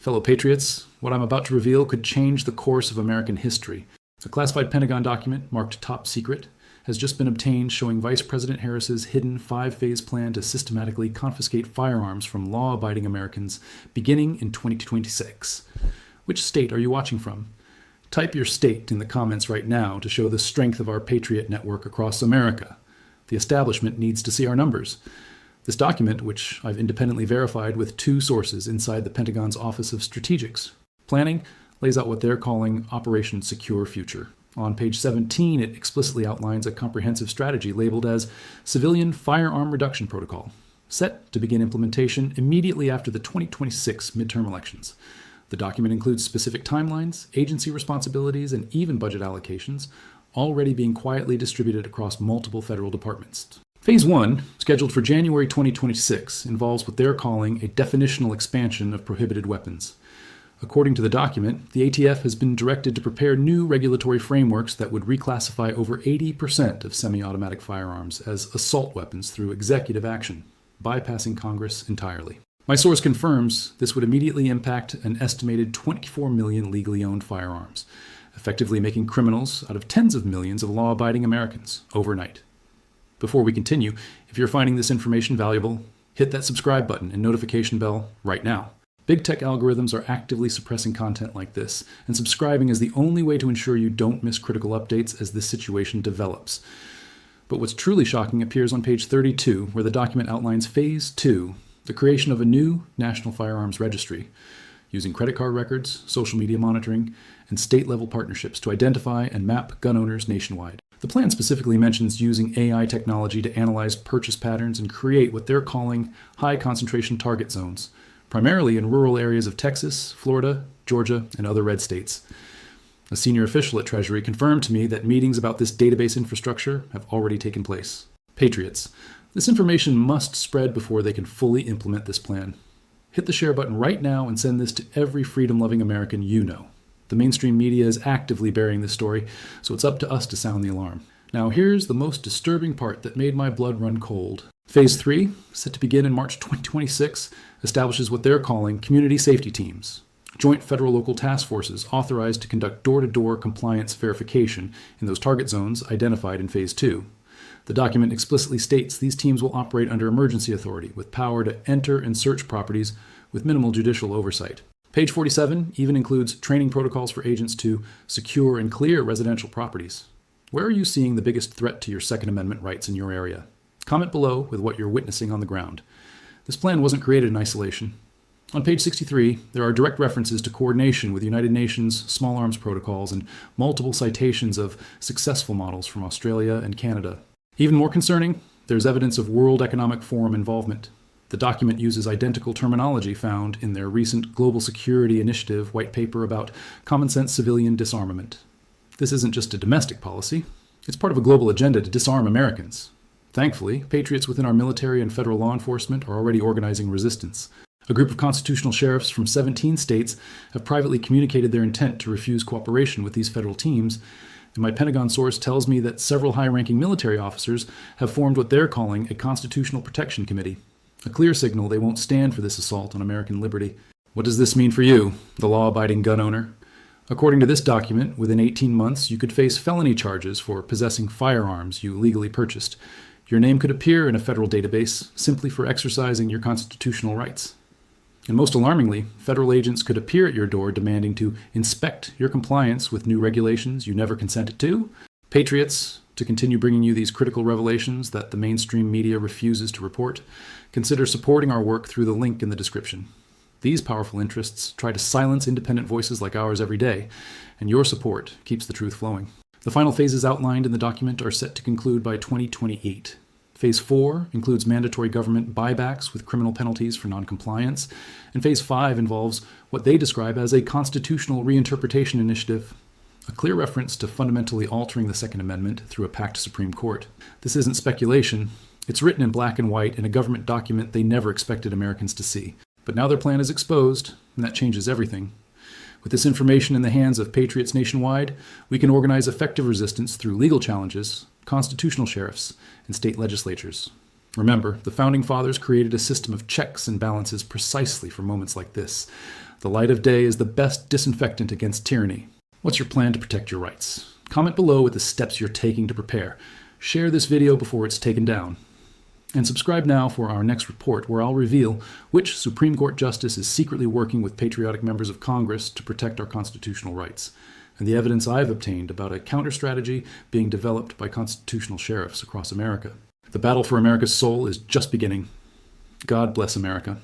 Fellow Patriots, what I'm about to reveal could change the course of American history. A classified Pentagon document, marked top secret, has just been obtained showing Vice President Harris's hidden 5-phase plan to systematically confiscate firearms from law-abiding Americans beginning in 2026. Which state are you watching from? Type your state in the comments right now to show the strength of our Patriot network across America. The establishment needs to see our numbers. This document, which I've independently verified with 2 sources inside the Pentagon's Office of Strategics Planning, lays out what they're calling Operation Secure Future. On page 17, it explicitly outlines a comprehensive strategy labeled as Civilian Firearm Reduction Protocol, set to begin implementation immediately after the 2026 midterm elections. The document includes specific timelines, agency responsibilities, and even budget allocations, already being quietly distributed across multiple federal departments. Phase 1, scheduled for January 2026, involves what they're calling a definitional expansion of prohibited weapons. According to the document, the ATF has been directed to prepare new regulatory frameworks that would reclassify over 80% of semi-automatic firearms as assault weapons through executive action, bypassing Congress entirely. My source confirms this would immediately impact an estimated 24 million legally owned firearms, effectively making criminals out of tens of millions of law-abiding Americans overnight. Before we continue, if you're finding this information valuable, hit that subscribe button and notification bell right now. Big tech algorithms are actively suppressing content like this, and subscribing is the only way to ensure you don't miss critical updates as this situation develops. But what's truly shocking appears on page 32, where the document outlines Phase 2, the creation of a new National Firearms Registry, using credit card records, social media monitoring, and state-level partnerships to identify and map gun owners nationwide. The plan specifically mentions using AI technology to analyze purchase patterns and create what they're calling high-concentration target zones, primarily in rural areas of Texas, Florida, Georgia, and other red states. A senior official at Treasury confirmed to me that meetings about this database infrastructure have already taken place. Patriots, this information must spread before they can fully implement this plan. Hit the share button right now and send this to every freedom-loving American you know. The mainstream media is actively burying this story, so it's up to us to sound the alarm. Now here's the most disturbing part that made my blood run cold. Phase 3, set to begin in March 2026, establishes what they're calling community safety teams, joint federal-local task forces authorized to conduct door-to-door compliance verification in those target zones identified in Phase 2. The document explicitly states these teams will operate under emergency authority with power to enter and search properties with minimal judicial oversight. Page 47 even includes training protocols for agents to secure and clear residential properties. Where are you seeing the biggest threat to your Second Amendment rights in your area? Comment below with what you're witnessing on the ground. This plan wasn't created in isolation. On page 63, there are direct references to coordination with United Nations small arms protocols and multiple citations of successful models from Australia and Canada. Even more concerning, there's evidence of World Economic Forum involvement. The document uses identical terminology found in their recent Global Security Initiative white paper about common-sense civilian disarmament. This isn't just a domestic policy. It's part of a global agenda to disarm Americans. Thankfully, patriots within our military and federal law enforcement are already organizing resistance. A group of constitutional sheriffs from 17 states have privately communicated their intent to refuse cooperation with these federal teams, and my Pentagon source tells me that several high-ranking military officers have formed what they're calling a Constitutional Protection Committee, a clear signal they won't stand for this assault on American liberty. What does this mean for you, the law-abiding gun owner? According to this document, within 18 months, you could face felony charges for possessing firearms you legally purchased. Your name could appear in a federal database simply for exercising your constitutional rights. And most alarmingly, federal agents could appear at your door demanding to inspect your compliance with new regulations you never consented to. Patriots, to continue bringing you these critical revelations that the mainstream media refuses to report, consider supporting our work through the link in the description. These powerful interests try to silence independent voices like ours every day, and your support keeps the truth flowing. The final phases outlined in the document are set to conclude by 2028. Phase 4 includes mandatory government buybacks with criminal penalties for noncompliance, and Phase 5 involves what they describe as a constitutional reinterpretation initiative, a clear reference to fundamentally altering the Second Amendment through a packed Supreme Court. This isn't speculation. It's written in black and white in a government document they never expected Americans to see. But now their plan is exposed, and that changes everything. With this information in the hands of patriots nationwide, we can organize effective resistance through legal challenges, constitutional sheriffs, and state legislatures. Remember, the Founding Fathers created a system of checks and balances precisely for moments like this. The light of day is the best disinfectant against tyranny. What's your plan to protect your rights? Comment below with the steps you're taking to prepare. Share this video before it's taken down. And subscribe now for our next report, where I'll reveal which Supreme Court justice is secretly working with patriotic members of Congress to protect our constitutional rights, and the evidence I've obtained about a counter-strategy being developed by constitutional sheriffs across America. The battle for America's soul is just beginning. God bless America.